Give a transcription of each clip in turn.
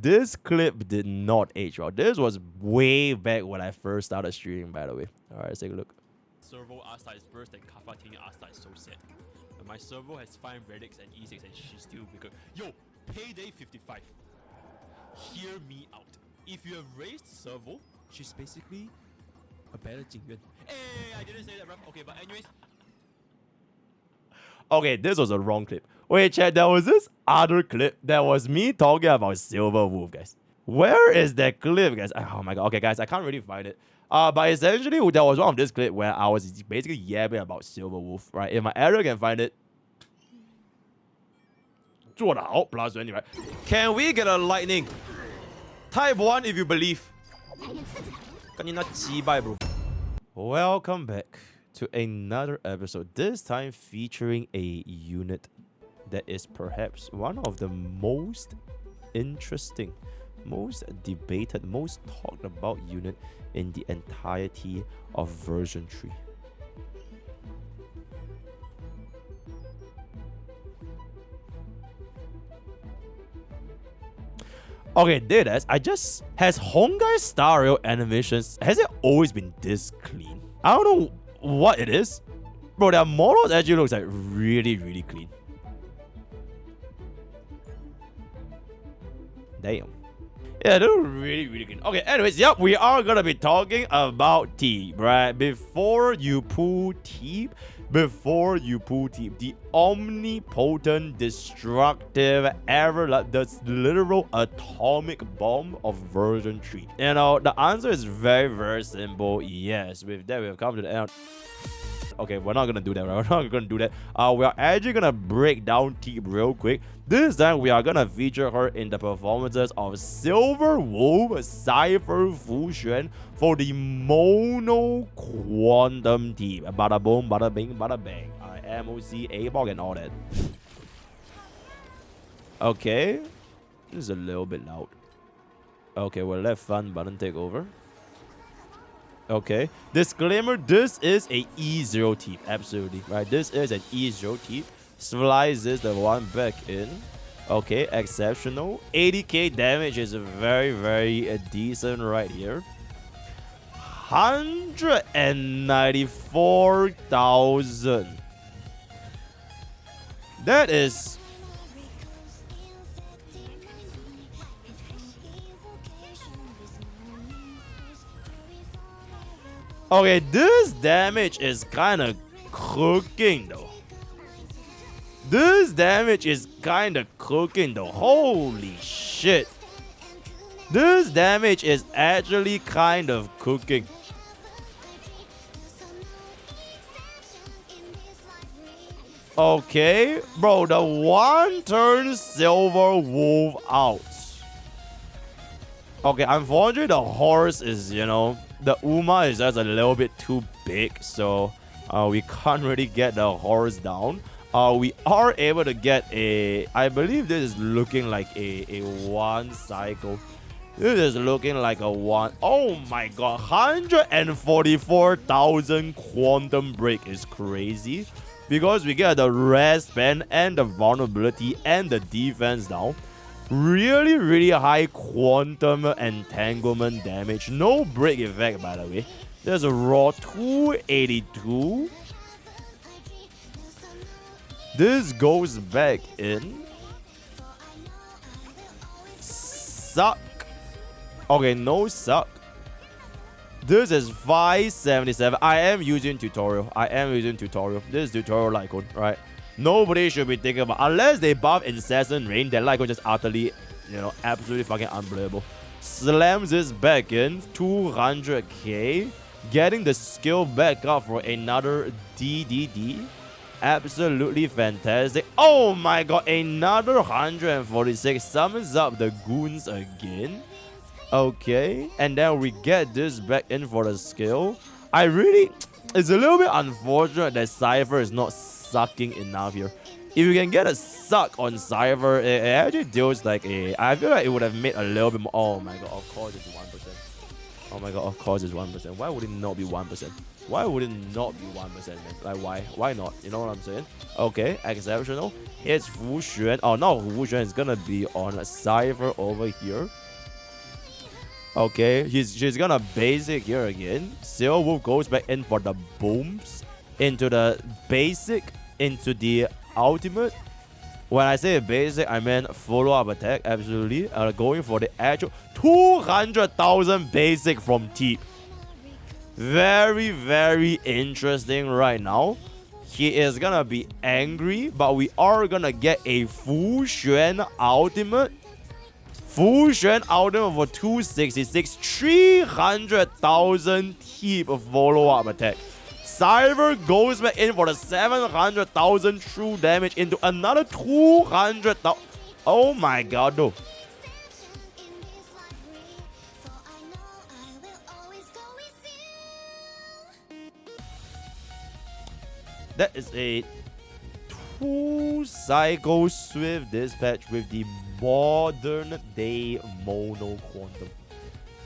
This clip did not age well. This was way back when I first started streaming, by the way. All right, let's take a look. Servo Asta is first and Kafa King Asta is so sad. But my servo has 5 relics and E6 and she's still bigger. Yo, payday 55. Hear me out. If you have raised servo, she's basically a better Jingyuan. Hey, I didn't say that, rough. Okay, but anyways. Okay, this was a wrong clip. Wait, chat, there was this other clip that was me talking about Silverwolf, guys. Where is that clip, guys? Oh my god. Okay, guys, I can't really find it. But essentially, there was one of this clip where I was basically yapping about Silverwolf, right? If my editor can find it. 做得好 plus 20, right? Can we get a lightning? Type 1 if you believe. 赶紧拿击败, bro. Welcome back to another episode, this time featuring a unit that is perhaps one of the most interesting, most debated, most talked about unit in the entirety of version 3. Okay, there it is. Has honkaistarrail animations, has it always been this clean? I don't know what it is. Bro, their models actually looks like really, really clean. Damn. Yeah, they look really, really clean. Okay, anyways, yep, we are gonna be talking about Teep, right? Before you pull Teep, the omnipotent, destructive, the literal atomic bomb of version 3. You know, the answer is very, very simple. Yes, with that, we've come to the end. Okay, we're not gonna do that, right? We're not gonna do that. We are actually gonna break down Teep real quick. This time, we are gonna feature her in the performances of Silverwolf Cypher Fusion for the Mono Quantum Teep. Bada boom, bada bing, bada bang. MOC, ABOG, and all that. Okay, this is a little bit loud. Okay, we'll let fun button take over. Okay, disclaimer, this is a E0 Teep, absolutely, right? This is an E0 Teep. Slices the one back in. Okay, exceptional. 80k damage is very, very decent right here. 194,000. That is... Okay, this damage is kind of cooking though. This damage is kind of cooking though. Holy shit. This damage is actually kind of cooking. Okay, bro, the one turn Silverwolf out. Okay, unfortunately the horse is, you know, the Uma is just a little bit too big, so we can't really get the horse down. We are able to get a... I believe this is looking like a one cycle. This is looking like a one... Oh my god, 144,000 quantum break is crazy. Because we get the rest pen and the vulnerability and the defense down. Really, really high quantum entanglement damage. No break effect, by the way. There's a raw 282. This goes back in. Suck. Okay, no suck. This is 577. I am using tutorial. This is tutorial Lycon, right? Nobody should be thinking about, unless they buff Incessant Rain, that Lycon just utterly, you know, absolutely fucking unplayable. Slams this back in, 200k. Getting the skill back up for another DDD. Absolutely fantastic. Oh my god, another 146. Summons up the goons again. Okay, and then we get this back in for the skill. It's a little bit unfortunate that Cypher is not sucking enough here. If you can get a suck on Cypher, it actually deals like a... I feel like it would have made a little bit more... Oh my god, of course it's 1%. Oh my god, of course it's 1%. Why would it not be 1%? Why would it not be 1%, man? Like, why? Why not? You know what I'm saying? Okay, exceptional. It's Fu Xuan. Oh, no, Fu Xuan is gonna be on a Cypher over here. Okay, she's gonna basic here again. Silverwolf goes back in for the booms. Into the basic, into the ultimate. When I say basic, I meant follow-up attack, absolutely. Going for the actual 200,000 basic from Teep. Very, very interesting right now. He is gonna be angry, but we are gonna get a Fu Xuan ultimate. Fu Xuan ultimate for 266, 300,000 Teep follow-up attack. Cyber goes back in for the 700,000 true damage into another 200,000. Oh my god, though. That is a 2-cycle Swift Dispatch with the modern day mono quantum.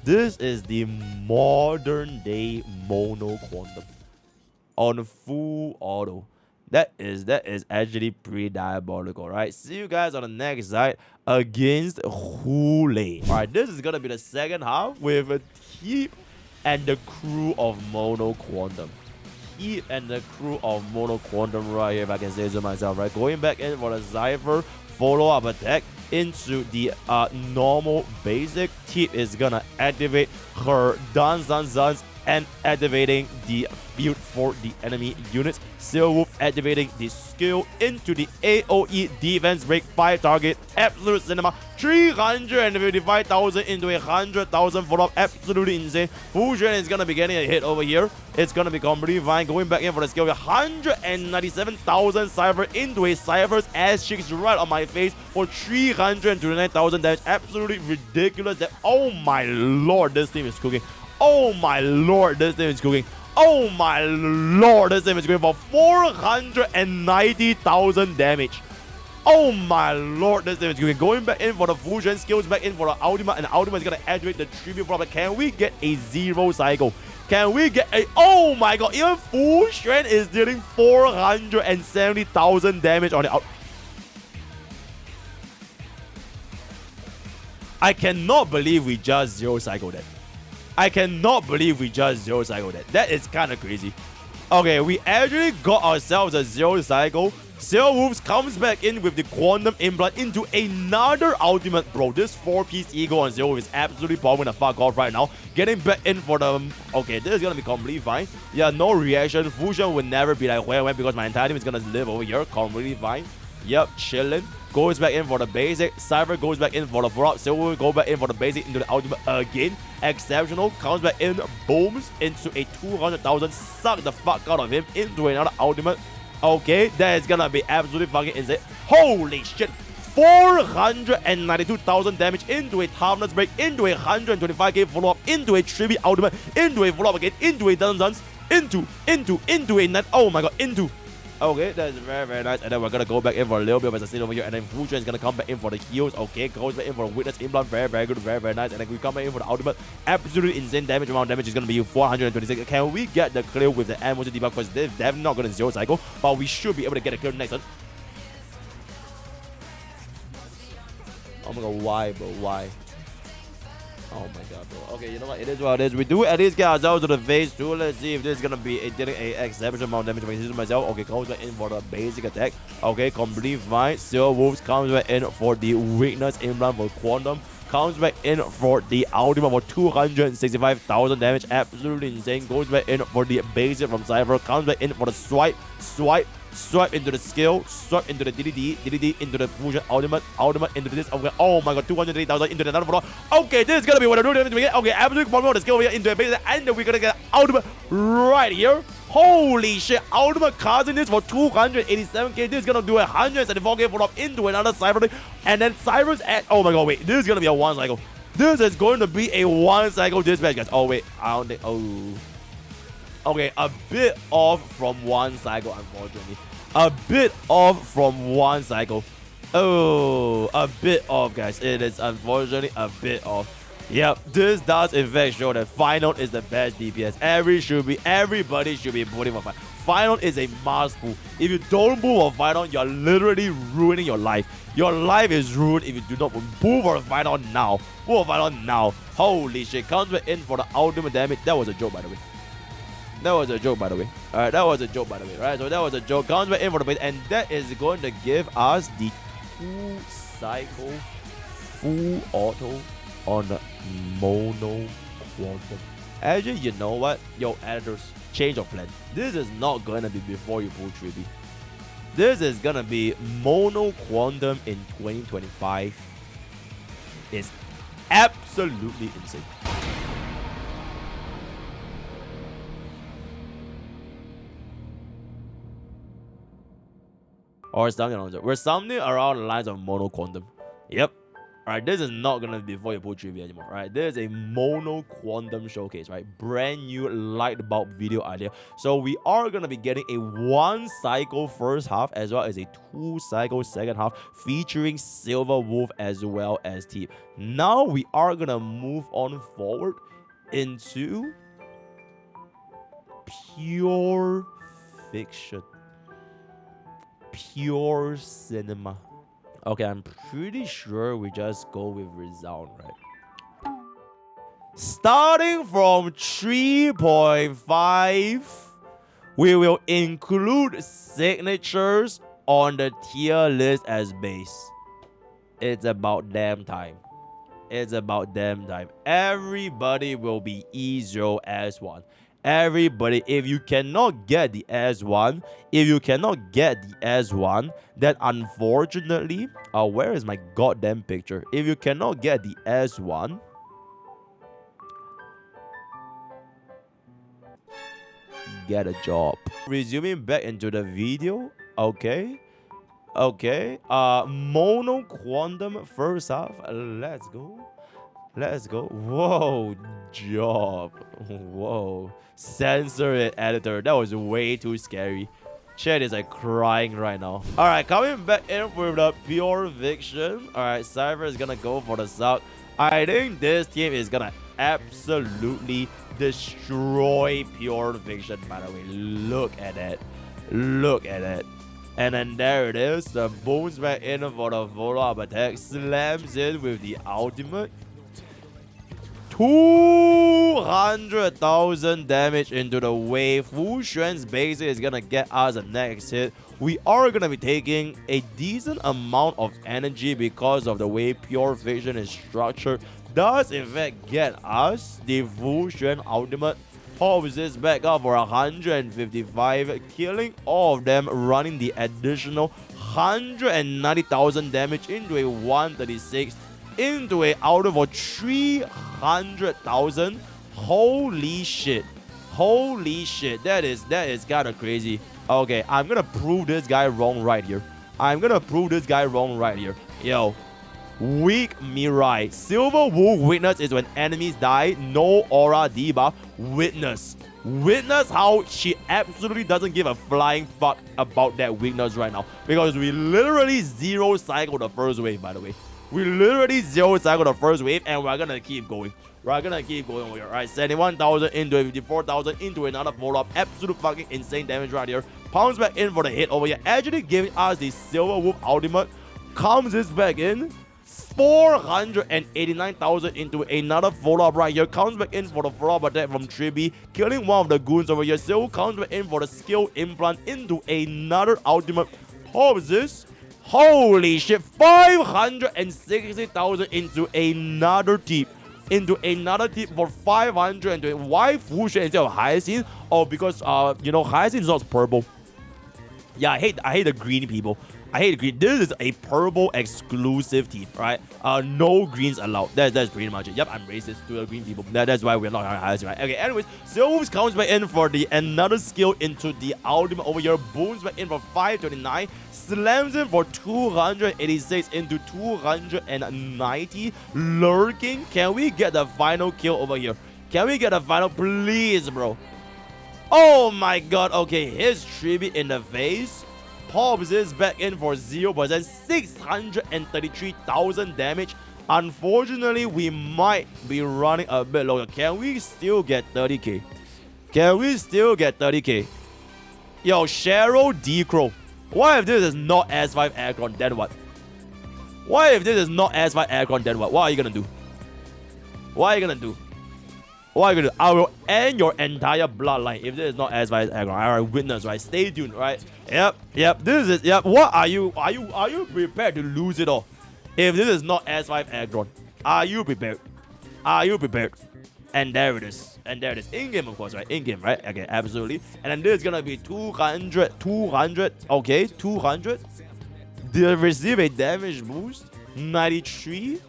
This is the modern day mono quantum. On full auto. That is actually pretty diabolical, right? See you guys on the next side against Hule. Alright, this is gonna be the second half with a Teep and the crew of Mono Quantum. Teep and the crew of Mono Quantum right here, if I can say so myself, right? Going back in for the Cypher follow-up attack into the normal basic. Teep is gonna activate her Dance and activating the field for the enemy units. Silverwolf activating the skill into the AoE defense break 5 target. Absolute cinema. 355,000 into 100,000 follow-up. Absolutely insane. Fu Xuan is gonna be getting a hit over here. It's gonna be completely fine. Going back in for the skill. 197,000 Cypher into a Cypher's ass cheeks right on my face for 329,000 damage. Absolutely ridiculous. Oh my lord, this team is cooking. Oh my lord, this team is cooking. Oh my lord, this team is cooking for 490,000 damage. Oh my lord, this team is cooking. Going back in for the Fu Xuan skills, back in for the ultimate, and the ultimate is going to activate the tribute problem. Can we get a 0 cycle? Can we get a... Oh my god, even Fu Xuan is dealing 470,000 damage on the out. I cannot believe we just 0 cycled that. I cannot believe we just 0 cycled that. That is kind of crazy. Okay, we actually got ourselves a 0 cycle. Silverwolf comes back in with the Quantum Implant into another ultimate, bro. This 4-piece ego on Silverwolf is absolutely popping the fuck off right now. Getting back in for the... Okay, this is gonna be completely fine. Yeah, no reaction. Fu Xuan would never be like, where because my entire team is gonna live over here. Completely fine. Yep, chilling. Goes back in for the basic. Cypher goes back in for the follow-up. Silver go back in for the basic into the ultimate again. Exceptional. Comes back in. Booms into a 200,000. Suck the fuck out of him into another ultimate. Okay, that is gonna be absolutely fucking insane. Holy shit. 492,000 damage into a toughness break. Into a 125k follow-up. Into a tribute ultimate. Into a follow-up again. Into a Dungeons. Into a net. Oh my god. Into. Okay, that is very, very nice. And then we're going to go back in for a little bit of assassin over here. And then Fu Xuan is going to come back in for the heals. Okay, goes back in for a witness implant. Very, very good. Very, very nice. And then we come back in for the ultimate. Absolutely insane damage. Amount of damage is going to be 426. Can we get the clear with the ammo debuff? Because they're definitely not going to 0 cycle. But we should be able to get a clear next one. Oh my god, why, bro? Why? Oh my god, bro. Okay, you know what? It is what it is. We do at least get ourselves to the phase 2. Let's see if this is gonna be dealing a exceptional amount of damage to myself. Okay, comes back in for the basic attack. Okay, complete fine. Silverwolf comes back in for the weakness implant for Quantum. Comes back in for the ultimate for 265,000 damage. Absolutely insane. Goes back in for the basic from Cypher. Comes back in for the swipe into the skill, swipe into the DDD into the fusion ultimate into this. Okay, oh my god, 280,000 into the another floor. Okay, this is gonna be what I'm doing. Okay, absolute problem with the skill here into a basic, and then we're gonna get ultimate right here. Holy shit, ultimate causing this for 287k. This is gonna do 174k follow up into another Cypher, and then Cypher's at... Oh my god, wait, this is gonna be a 1 cycle. This is going to be a 1 cycle dispatch, guys. Oh wait, I don't think... Oh. Okay, a bit off from 1 cycle, unfortunately. A bit off from 1 cycle. Oh, a bit off, guys. It is unfortunately a bit off. Yep, this does in fact show that Phainon is the best DPS. Everybody should be putting for Phainon. Phainon is a must pull. If you don't pull for Phainon, you're literally ruining your life. Your life is ruined if you do not pull for Phainon now. Pull for Phainon now. Holy shit, comes back in for the ultimate damage. That was a joke, by the way. That was a joke, by the way. Alright, that was a joke, by the way. Right, so that was a joke. Comes back in for the base, and that is going to give us the 2-cycle full auto on the mono quantum. Actually, you know what? Yo, editors, change of plan. This is not gonna be before you pull Triby. This is gonna be mono quantum in 2025. It's absolutely insane. Or something around that. We're something around the lines of mono quantum. Yep. Alright, this is not gonna be before you pull trivia anymore. Right, this is a mono quantum showcase, right? Brand new light bulb video idea. So we are gonna be getting a 1-cycle first half as well as a 2-cycle second half featuring Silverwolf as well as team. Now we are gonna move on forward into pure fiction. Pure cinema. Okay, I'm pretty sure we just go with Resound, right? Starting from 3.5, we will include signatures on the tier list as base. It's about damn time. It's about damn time. Everybody will be E0 S1. Everybody, if you cannot get the S1, then unfortunately, where is my goddamn picture? If you cannot get the S1, get a job. Resuming back into the video, okay. Mono quantum first half. Let's go. Whoa, job. Whoa. Censor it, editor. That was way too scary. Chat is like crying right now. Alright, coming back in with the pure fiction. Alright, Cypher is gonna go for the suck. I think this team is gonna absolutely destroy pure fiction, by the way. Look at it. And then there it is. The bones back in for the follow-up attack. Slams in with the ultimate. 200,000 damage into the wave. Fu Xuan's basic is gonna get us a next hit. We are gonna be taking a decent amount of energy because of the way pure fiction is structured. Does in fact get us the Fu Xuan ultimate. Pops this back up for 155, killing all of them, running the additional 190,000 damage into a 136. Into a outer for 300,000. Holy shit. That is kind of crazy. Okay, I'm gonna prove this guy wrong right here. Yo, weak Mirai. Silverwolf witness is when enemies die. No aura debuff. Witness how she absolutely doesn't give a flying fuck about that weakness right now. Because we literally 0-cycle the first wave, by the way. We literally 0-cycle the first wave, and we're gonna keep going. Alright, 71,000 into a 54,000 into another follow-up. Absolute fucking insane damage right here. Pounds back in for the hit over here. Actually giving us the Silverwolf ultimate. Comes this back in. 489,000 into another follow-up right here. Comes back in for the follow-up attack from Triby. Killing one of the goons over here. Still comes back in for the skill implant into another ultimate. Pops this. Holy shit, 560,000 into another tip. For 500. Why Fu Xuan instead of Hyacinth? Oh, because Hyacinth is not purple. Yeah, I hate the green people. This is a purple exclusive team, right? No greens allowed. That's pretty much it. Yep, I'm racist to the green people. That's why we're not Hyacinth, right? Okay, anyways, Silverwolf comes back in for the another skill into the ultimate over here. Booms back in for 529. Slams in for 286 into 290. Lurking. Can we get the final kill over here? Can we get a final, please, bro? Oh my god. Okay, his tribute in the face. Pops is back in for 0%. 633,000 damage. Unfortunately, we might be running a bit lower. Can we still get 30k? Can we still get 30k? Yo, Cheryl D-Crow. What if this is not S5 Aircon? Then what? What if this is not S5 Aircon? Then what? What are you gonna do? What are you gonna do? What are you gonna do? I will end your entire bloodline if this is not S5 Aircon. Alright, witness, right? Stay tuned, right? Yep. This is What are you prepared to lose it all? If this is not S5 Aircon, are you prepared? Are you prepared? And there it is. And there it is. In-game, of course, right? In-game, right? Okay, absolutely. And then this is gonna be 200. Okay, 200. They receive a damage boost. 93.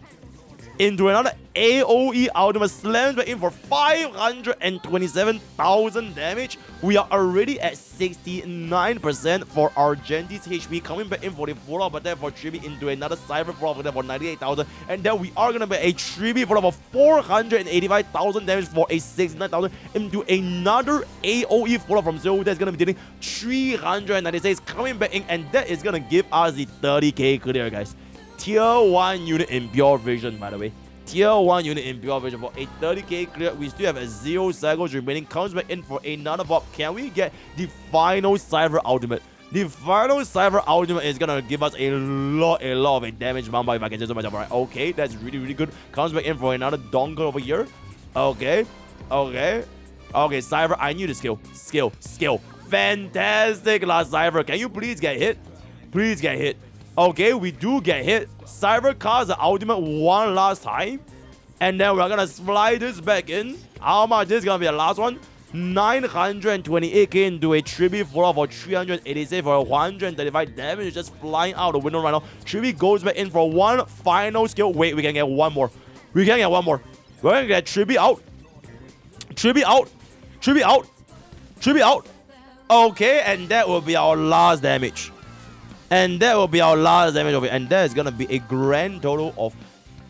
Into another AoE ultimate, slams back in for 527,000 damage. We are already at 69% for Argenti's HP, coming back in for the follow-up, but then for Tribi into another Cyber follow-up for 98,000. And then we are gonna be a Tribi follow-up for 485,000 damage for a 69,000 into another AoE follow-up from Zero that's gonna be dealing 396, coming back in, and that is gonna give us the 30k clear, guys. Tier 1 unit in pure vision, by the way. Tier 1 unit in pure vision for a 30k clear. We still have a 0 cycles remaining. Comes back in for another pop. Can we get the final Cyber Ultimate? The final Cyber Ultimate is gonna give us a lot of a damage bump, if I can say so myself. Right? Okay, that's really good. Comes back in for another dongle over here. Okay, Cyber, I need to skill. Fantastic last Cyber. Can you please get hit? Please get hit. Okay, we do get hit. Cyber casts the ultimate one last time. And then we're gonna slide this back in. How much is gonna be the last one? 928k into a Tribi follow for 386 for 135 damage. Just flying out the window right now. Tribi goes back in for one final skill. Wait, we can get one more. We're gonna get Tribi out. Okay, and that will be our last damage. And that will be our last damage of it. And that is going to be a grand total of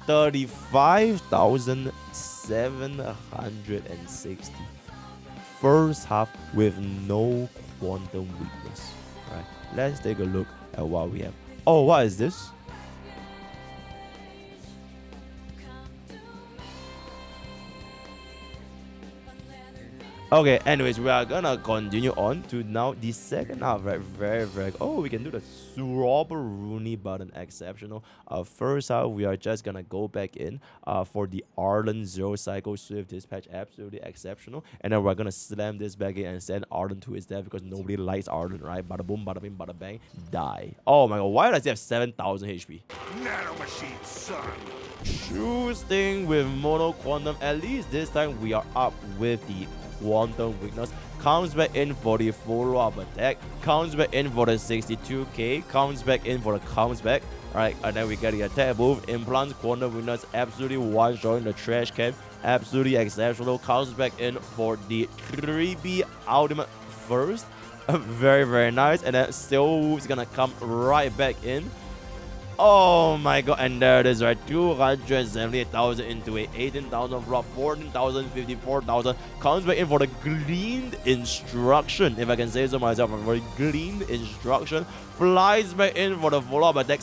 35,760. First half with no quantum weakness. Right. Let's take a look at what we have. Oh, what is this? Okay, anyways, we are gonna continue on to now the second half, right? Very. Oh, we can do the Super Rooney button, exceptional. First half, we are just gonna go back in for the Arlen Zero Cycle Swift Dispatch, absolutely exceptional. And then we're gonna slam this back in and send Arlen to his death because nobody likes Arlen, right? Bada boom, bada bing, bada bang, die. Oh my god, why does he have 7,000 HP? Nano machine, son. Choosing with Mono Quantum, at least this time we are up with the Quantum Weakness. Comes back in for the follow-up attack. Comes back in for the 62k. Comes back in for the comes back. Alright, and then we get the attack move. Implants Quantum Weakness. Absolutely one-shotting the trash can. Absolutely exceptional. Comes back in for the 3B ultimate first. Very nice. And then Silverwolf gonna come right back in. Oh my god, and there it is, right? 278,000 into a 18,000 flop, 14,000, 54,000. Comes back in for the gleaned instruction, if I can say so myself. For the gleaned instruction, flies back in for the follow-up attack.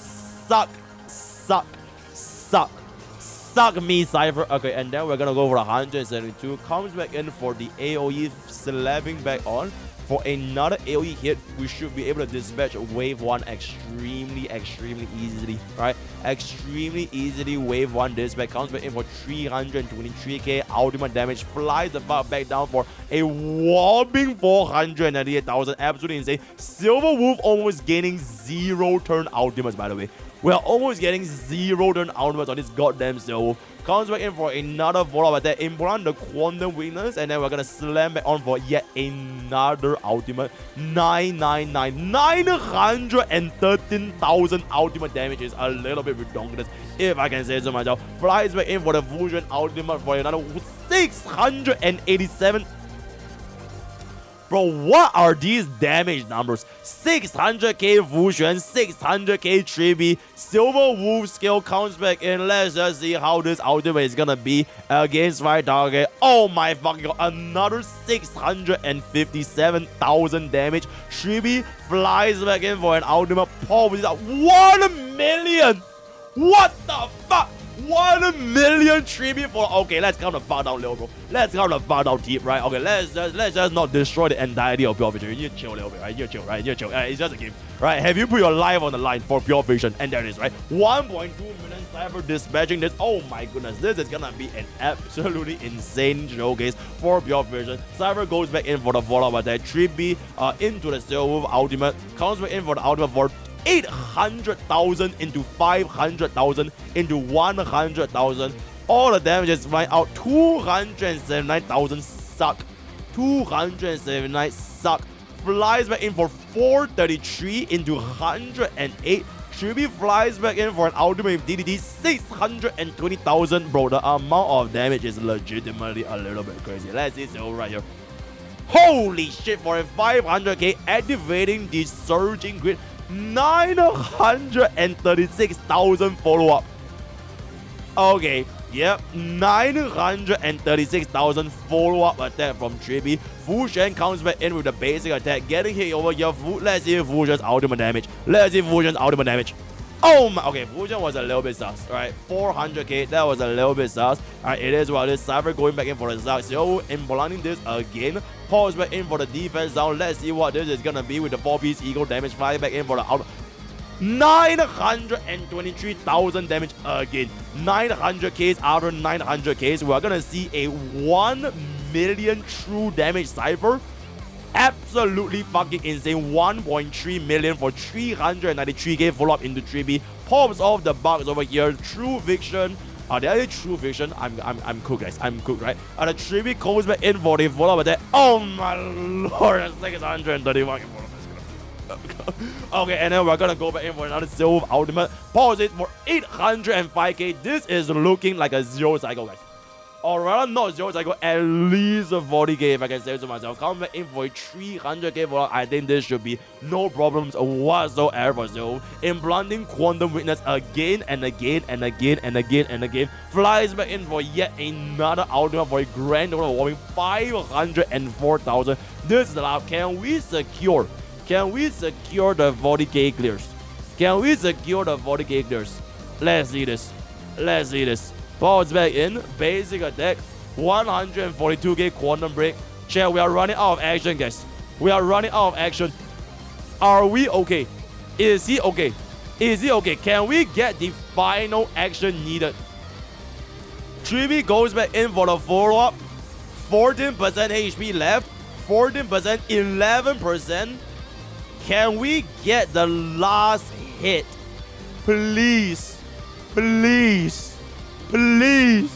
Suck me, Cypher. Okay, and then we're gonna go for 172. Comes back in for the AoE, slapping back on. For another AoE hit, we should be able to dispatch wave 1 extremely easily, right? Extremely easily. Wave 1 dispatch. Comes back in for 323k ultimate damage. Flies the fuck back down for a whopping 498,000. Absolutely insane. Silverwolf almost gaining 0 turn ultimates, by the way. We are almost getting 0 turn ultimates on this goddamn Silverwolf. Comes back in for another follow-up attack. Implant the Quantum Weakness, and then we're gonna slam back on for yet another ultimate. 913,000 ultimate damage is a little bit redundant, if I can say so myself. Flies back in for the Fusion ultimate for another 687. Bro, what are these damage numbers? 600k Fusion, 600k Tribi, Silverwolf skill comes back in. Let's just see how this ultimate is gonna be against my target. Oh my fucking god, another 657,000 damage. Tribi flies back in for an ultimate. Paul is at 1 million. What the fuck? 1 million 3B for. Okay, let's count the bar down little, bro. Let's count the bar down deep, right? Okay, let's just not destroy the entirety of Pure Vision. You need to chill a little bit, right? You need to chill, right? You need to chill. It's just a game, right? Have you put your life on the line for Pure Vision? And there it is, right? 1.2 million cyber dispatching this. Oh my goodness, this is gonna be an absolutely insane showcase for Pure Vision. Cyber goes back in for the follow-up attack. 3B into the Silverwolf ultimate. Comes back in for the ultimate for 800,000 into 500,000 into 100,000. All the damages right out. 279,000 suck. 279 suck. Flies back in for 433 into 108. Shubi flies back in for an ultimate DDT 620,000. Bro, the amount of damage is legitimately a little bit crazy. Let's see Silver right here. Holy shit, for a 500k activating the surging grid. 936,000 follow-up. Okay, yep, 936,000 follow-up attack from Trippy. Fu Shen comes back in with the basic attack, getting hit over here. Let's see Fu Shen's ultimate damage. Let's see Fu Shen's ultimate damage. Oh my, okay, Fu Shen was a little bit sus, right? 400k, that was a little bit sus. Alright, it is what it is. Cyber going back in for the Zac. So, implanting this again. Pause back in for the defense down. Let's see what this is gonna be with the 4-piece eagle damage. Fly back in for the out. 923,000 damage again. 900k's out of 900k's. We are gonna see a 1 million true damage cyber. Absolutely fucking insane. 1.3 million for 393k follow-up into 3B. Pops off the bugs over here. True Vision. Are they True Vision? I'm cooked, guys. I'm cooked, right? And the 3B goes back in for the follow-up attack. Oh my lord, that's like 131 follow-up. Okay, and then we're gonna go back in for another Silver ultimate. Pause it for 805k. This is looking like a zero cycle, guys. Or rather, not zero cycle, at least a 40k if I can say so myself. Come back in for a 300k for I think this should be no problems whatsoever for Zero. Implanting Quantum Witness again and again and again and again and again. Flies back in for yet another ultimate for a grand total of whopping 504,000. This is the last. Can we secure the 40k clears? Can we secure the 40k clears? Let's see this. Let's see this. Pause back in. Basic attack. 142k quantum break. Chat, we are running out of action, guys. We are running out of action. Are we okay? Is he okay? Is he okay? Can we get the final action needed? 3B goes back in for the follow-up. 14% HP left. 14%, 11%. Can we get the last hit? Please. Please. Please.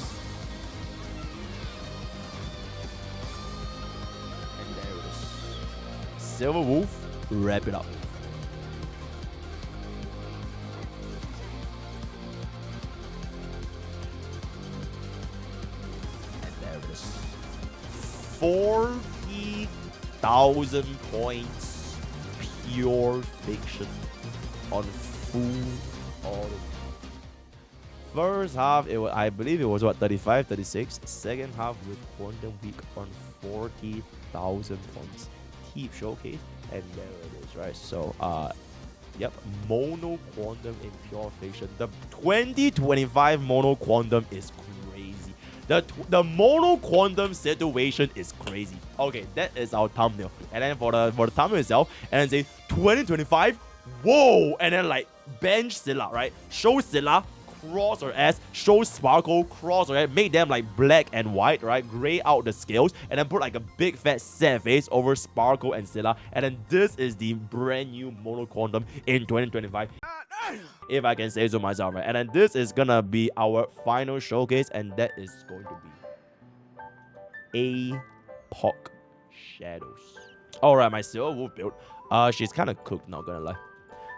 And there it is. Silverwolf, wrap it up. And there it is. 40,000 points. Pure fiction on full auto. First half, I believe it was what, 35, 36. Second half with Quantum Week on 40,000 points. Keep showcase, and there it is, right? So, yep, Mono Quantum in Pure Fiction. The 2025 Mono Quantum is crazy. The Mono Quantum situation is crazy. Okay, that is our thumbnail. And then for the thumbnail itself, and then say 2025, whoa! And then like bench Scylla, right? Show Scylla, cross her ass, show Sparkle, cross her ass, make them like black and white, right? Gray out the scales, and then put like a big fat sad face over Sparkle and Scylla. And then this is the brand new Mono Quantum in 2025. If I can say so myself, right? And then this is gonna be our final showcase, and that is going to be Apocalyptic Shadows. Alright, my Silverwolf build. She's kind of cooked, not gonna lie.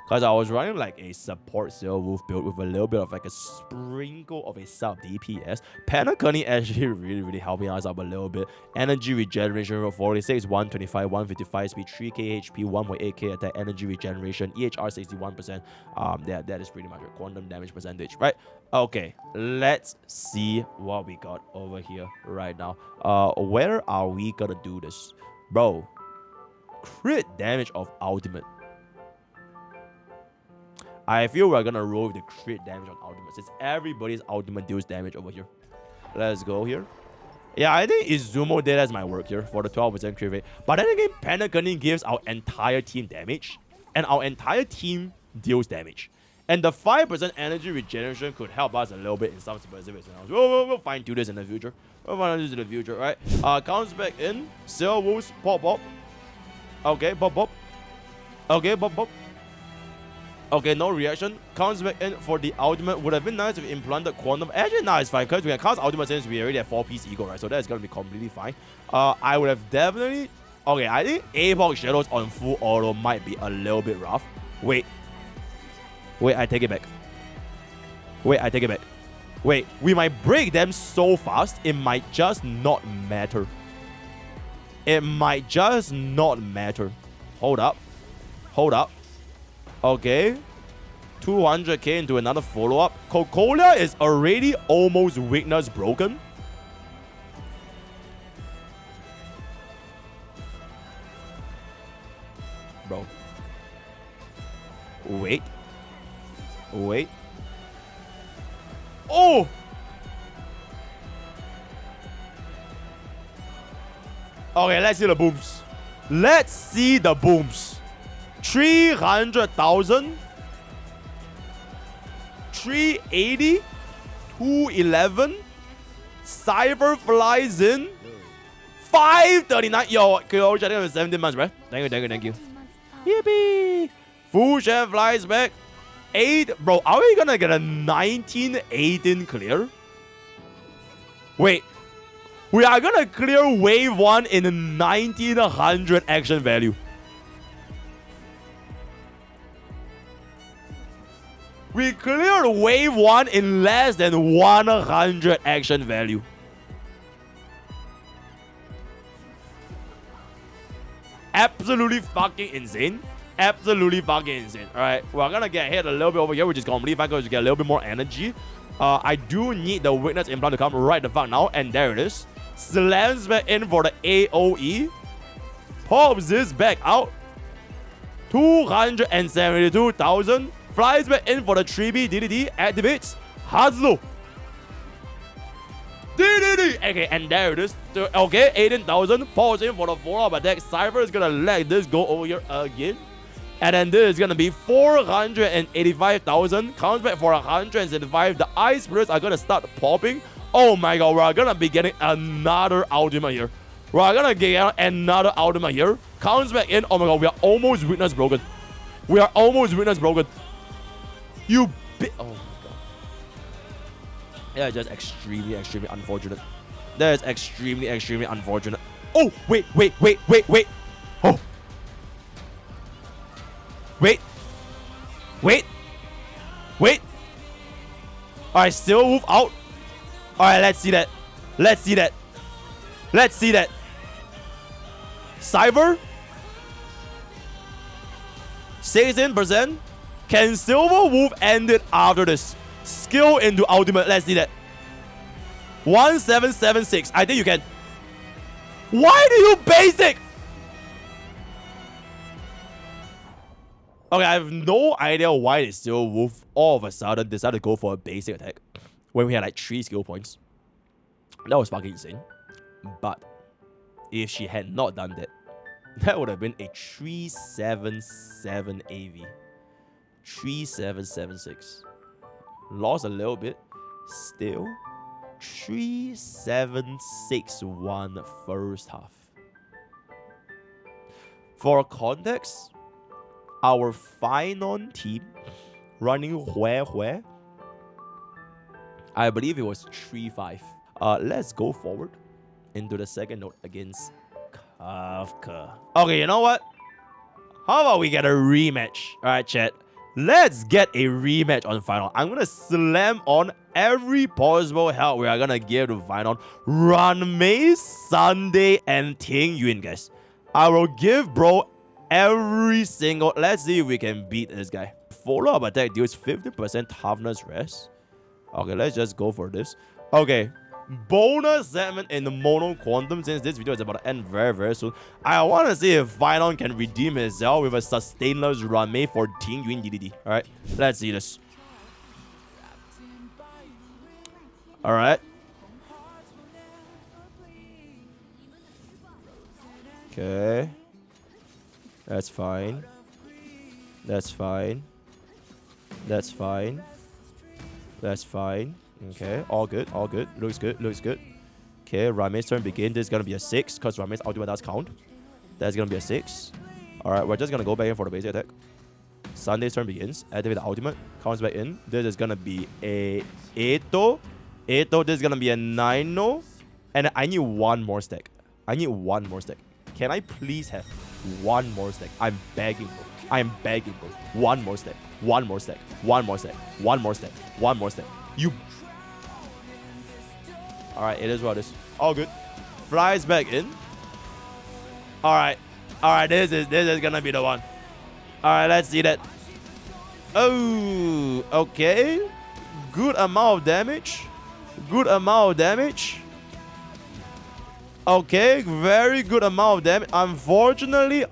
Because I was running like a support Silverwolf build with a little bit of like a sprinkle of a sub DPS. Panaconi actually really helping us out a little bit. Energy regeneration for 46, 125, 155 speed, 3k HP, 1.8k attack, energy regeneration, EHR 61%. That is pretty much a quantum damage percentage, right? Okay, let's see what we got over here right now. Where are we gonna do this? Bro, crit damage of ultimate. I feel we're gonna roll with the crit damage on ultimate, since everybody's ultimate deals damage over here. Let's go here. Yeah, I think Izumo did as my work here for the 12% crit rate. But then again, Panagoning gives our entire team damage, and our entire team deals damage. And the 5% energy regeneration could help us a little bit in some specific scenarios. We'll fine tune this in the future. We'll fine tune this in the future, right? Counts back in. Silverwolf, pop, pop. Okay, pop, pop. Okay, pop, pop. Okay, no reaction. Counts back in for the ultimate. Would have been nice if we implanted quantum. Actually, nah, it's fine because we can cast ultimate since we already have 4-piece ego, right? So that's gonna be completely fine. I would have definitely. Okay, I think Apoc Shadows on full auto might be a little bit rough. Wait, I take it back. Wait, I take it back. Wait, we might break them so fast, it might just not matter. It might just not matter. Hold up. Hold up. Okay. 200k into another follow-up. Cocolia is already almost weakness broken. Bro. Wait. Wait. Oh! Okay, let's see the booms. Let's see the booms. 300,000. 380. 211. Cypher flies in. 539. Yo, Kyo, chatting on 17 months, bro. Thank you, thank you, thank you. Yippee! Fushan flies back. 8. Bro, are we gonna get a 1918 clear? Wait. We are gonna clear wave 1 in 1900 action value. We cleared wave 1 in less than 100 action value. Absolutely fucking insane. Absolutely fucking insane. Alright, we're gonna get hit a little bit over here, which is completely fine because we get a little bit more energy. I do need the weakness implant to come right the fuck now, and there it is. Slams back in for the AoE. Pops this back out. 272,000. Flies back in for the 3B DDD. Activates. Hazuo. DDD. Okay, and there it is. Okay, 18,000. Pulls in for the follow-up attack. Cypher is gonna let this go over here again. And then this is gonna be 485,000. Comes back for 175. The ice spirits are gonna start popping. Oh my god, we're gonna be getting another ultimate here. We're gonna get another ultimate here. Comes back in. Oh my god, we are almost witness broken. We are almost witness broken. You bit. Oh my god. Yeah, just extremely, extremely unfortunate. That is extremely, extremely unfortunate. Oh, wait. Oh. Wait. Alright, Silverwolf out. Alright, let's see that. Let's see that. Cyber. 16%. Can Silverwolf end it after this? Skill into ultimate. Let's see that. 1776. I think you can. Why do you basic? Okay, I have no idea why the Silverwolf all of a sudden decided to go for a basic attack when we had like 3 skill points. That was fucking insane. But if she had not done that, that would have been a 377 AV. 3776. Lost a little bit. Still 3761 first half. For context, our Phainon team running where I believe it was 3-5. Let's go forward into the second note against Kafka. Okay, you know what? How about we get a rematch? Alright, chat. Let's get a rematch on Phainon. I'm gonna slam on every possible help we are gonna give to Phainon. Ranmei, Sunday, and Ting Yun, guys. I will give bro every single. Let's see if we can beat this guy. Follow-up attack deals 50% toughness rest. Okay, let's just go for this. Okay, bonus segment in the Mono Quantum, since this video is about to end very, very soon. I want to see if Phainon can redeem himself with a sustainless run made for Team Green DDD. Alright, let's see this. Alright. Okay. That's fine. That's fine. That's fine. That's fine. Okay, all good, all good. Looks good, looks good. Okay, Rame's turn begin. This is gonna be a 6 because Rame's ultimate does count. That's gonna be a 6. Alright, we're just gonna go back in for the basic attack. Sunday's turn begins. Activate the ultimate. Comes back in. This is gonna be a 8-0. 8-0, this is gonna be a 9-0. And I need one more stack. I need one more stack. Can I please have one more stack? I'm begging, bro. I'm begging, bro. One more stack. One more stack. One more stack. One more stack. One more stack. You. Alright, it is what it is. All good. Flies back in. Alright. Alright, this is gonna be the one. Alright, let's see that. Oh, okay. Good amount of damage. Good amount of damage. Okay, very good amount of damage. Unfortunately,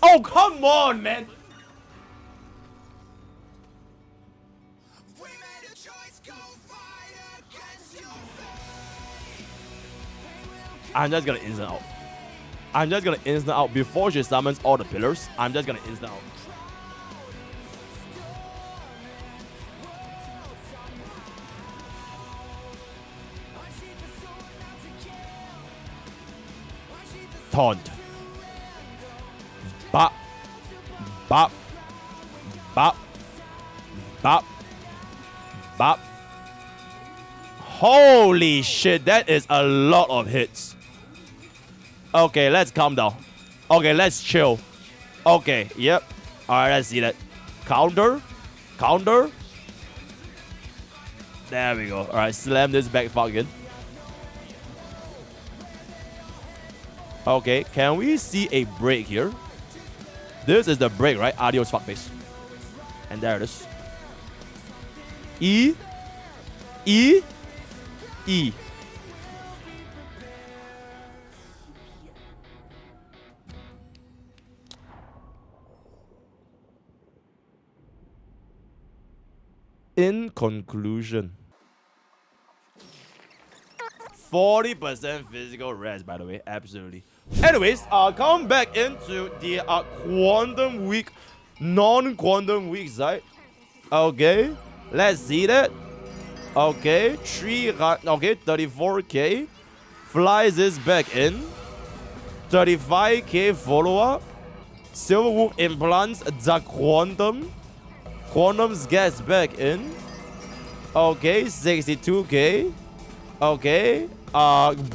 oh, come on, man. I'm just gonna instant out. I'm just gonna instant out before she summons all the pillars. I'm just gonna instant out. Taunt. Bop. Bop. Bop. Bop. Bop. Holy shit, that is a lot of hits. Okay, let's calm down. Okay, let's chill. Okay, yep. Alright, let's see that. Counter. Counter. There we go. Alright, slam this back fucking. Okay, can we see a break here? This is the break, right? Adios, fuckface. And there it is. E. E. E. In conclusion, 40% physical rest, by the way, absolutely. Anyways, come back into the quantum week, non-quantum week side. Okay, let's see that. Okay, okay, 34k. Flies this back in. 35k follow-up. Silverwolf implants the quantum. Quantum's gets back in. Okay, 62k. Okay,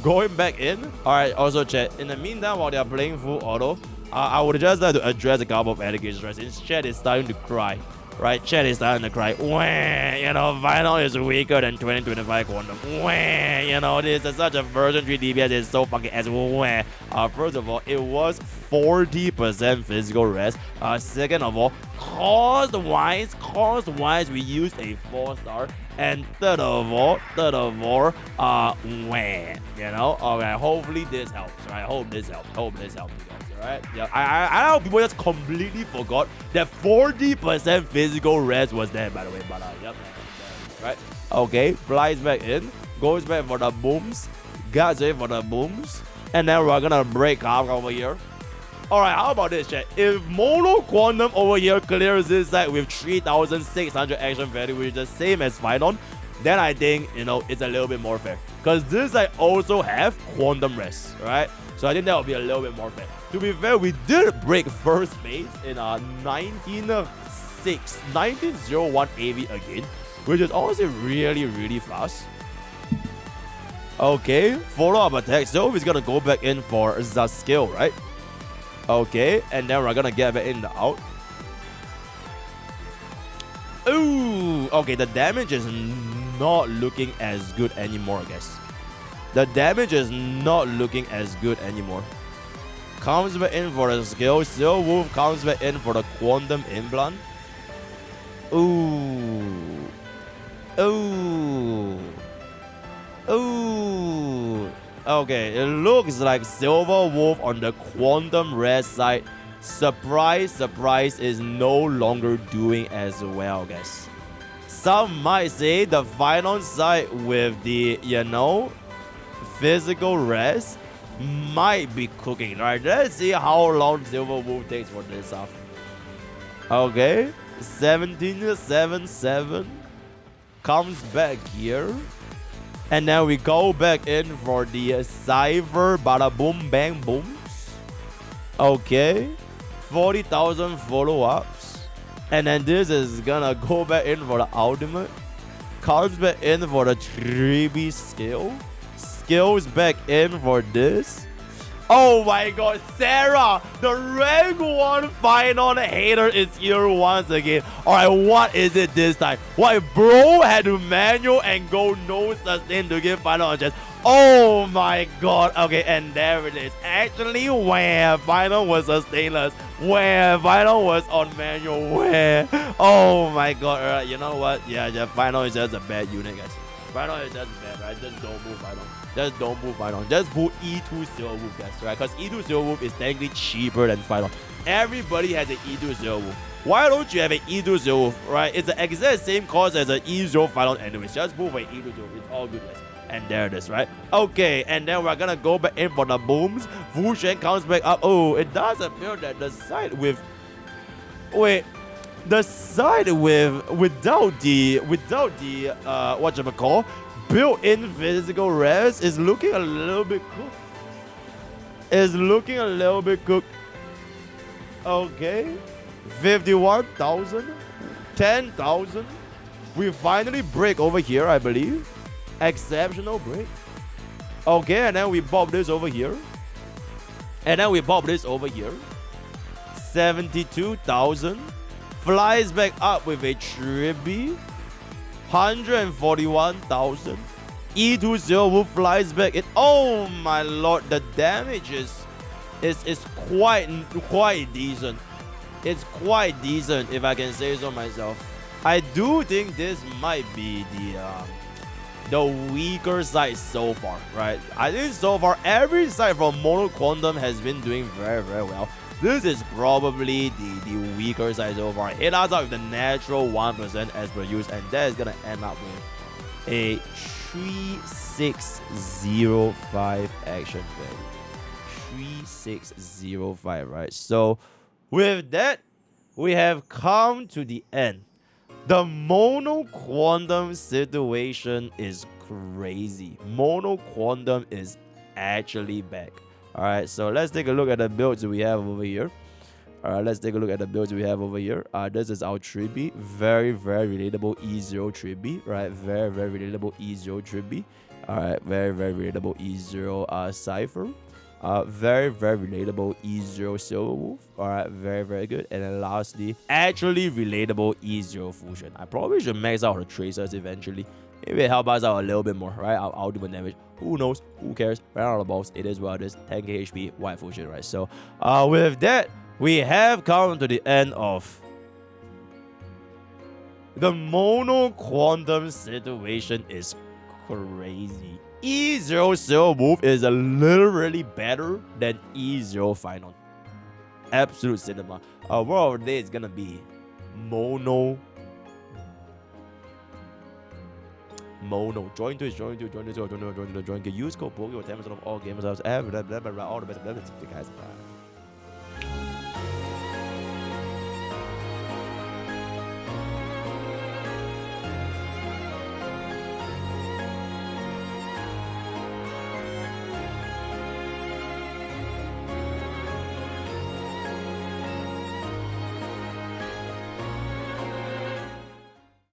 going back in. Alright, also chat. In the meantime, while they are playing full auto, I would just like to address a couple of allegations, right? Since chat is starting to cry. Right, chat is starting to cry. Wah, you know, Phainon is weaker than 2025 Quantum. Wah, you know, this is such a version 3 DPS is so fucking ass. Wah. First of all, it was 40% physical rest. Second of all, cost-wise, we used a 4-star. And third of all, wah, you know. Okay, hopefully this helps, right? Hope this helps you guys. Right? Yeah, I know people just completely forgot that 40% physical rest was there, by the way. But yep, right? Okay, flies back in, goes back for the booms, guards away for the booms, and then we're gonna break half over here. Alright, how about this, chat? If Mono Quantum over here clears this side with 3,600 action value, which is the same as Phainon, then I think, you know, it's a little bit more fair. Because this side also have Quantum Rest, right? So I think that will be a little bit more fair. To be fair, we did break first base in 1901 AV again, which is honestly really, really fast. Okay, follow-up attack. So he's gonna go back in for the skill, right? Okay, and then we're gonna get back in the out. Ooh, okay, the damage is not looking as good anymore, guys. The damage is not looking as good anymore. Comes back in for the skill. Silverwolf comes back in for the quantum implant. Ooh. Ooh. Ooh. Okay, it looks like Silverwolf on the quantum rare side. Surprise, surprise, is no longer doing as well, guys. Some might say the Phainon side with the, physical rest might be cooking. Right, let's see how long Silverwolf takes for this off. Okay, 17-7-7 comes back here. And then we go back in for the Cypher Bada Boom Bang Booms. Okay, 40,000 follow-ups. And then this is gonna go back in for the ultimate. Comes back in for the 3B skill. Skills back in for this. Oh my god, Sarah, the rank 1 Phainon hater is here once again. Alright, what is it this time? Why, bro had to manual and go no sustain to give Phainon a chance. Oh my god. Okay, and there it is. Actually, where Phainon was sustainless, where Phainon was on manual, where. Oh my god. Alright, you know what? Yeah, Phainon is just a bad unit, guys. Phainon is just bad, right? Just don't move Phainon. Just don't move Phainon. Just put E2 Silverwolf, guys, right? Because E2 Silverwolf is technically cheaper than Phainon. Everybody has an E2 Silverwolf. Why don't you have an E2 Silverwolf, right? It's the exact same cost as an E0 Phainon anyways. Just move an E2 Silverwolf. It's all good, guys. And there it is, right? Okay, and then we're gonna go back in for the booms. Wu Shen comes back up. Oh, it does appear that the side with... Wait. The side without the whatchamacall built-in physical rest is looking a little bit cooked. Okay, 51,000, 10,000. We finally break over here, I believe. Exceptional break. Okay, and then we pop this over here. 72,000. Flies back up with a tribute. 141,000. E2 Silverwolf flies back in. Oh my lord, the damage is quite decent. It's quite decent, if I can say so myself. I do think this might be the weaker side so far, right? I think so far every side from Mono Quantum has been doing very, very well. This is probably the weaker side so far. It starts out with the natural 1% as per use, and that is gonna end up with a 3605 action value. 3605, right? So with that, we have come to the end. The Mono Quantum situation is crazy. Mono Quantum is actually back. Alright, so let's take a look at the builds we have over here. This is our Tribby. Very, very relatable E0 Tribby. Right, very, very relatable E0 Tribby. Alright, very, very relatable E0 Cypher. Very, very relatable E0 Silverwolf. Alright, very, very good. And then lastly, actually relatable E0 Fusion. I probably should max out the tracers eventually. Maybe help us out a little bit more, right? Our ultimate damage. Who knows? Who cares? Right out of the balls. It is what it is. 10k HP, white fusion, right? So, with that, we have come to the end of the Mono Quantum situation. Is crazy. E0 Silverwolf is literally better than E0 Phainon. Absolute cinema. Word of the day is gonna be Mono. Join to join. Use code POKE or 10% of all gamers. All the best. Guys. Bye.